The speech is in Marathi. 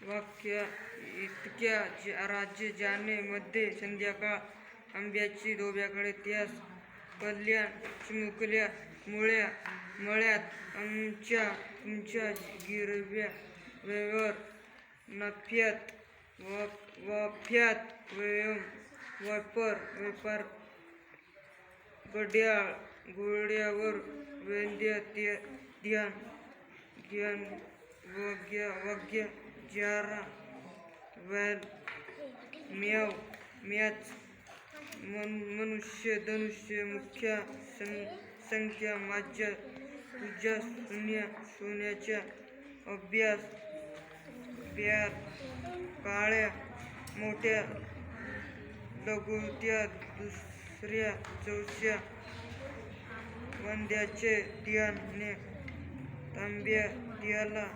वाक्य इतक्या राज्य जाणे मध्ये संध्याकाळ आंब्याची धोब्याकडे त्यास कल्याण चिमुकल्या मुळ्या मळ्यात आमच्या तुमच्या गिरव्या वेवर नफ्यात वाफ्यात व्यापार व्यापार घड्याळ घोड्यावर वैद्य ध्यान ज्ञान वाग्य जारा वैल म्याव मॅच मनुष्य धनुष्य मुख्य संख्या माझ्या तुझ्या सोन्याच्या अभ्यास ब्यार काळ्या मोठ्या लघुत्या दुसऱ्या चौथ्या वंद्याचे ध्यान तांब्या द्याला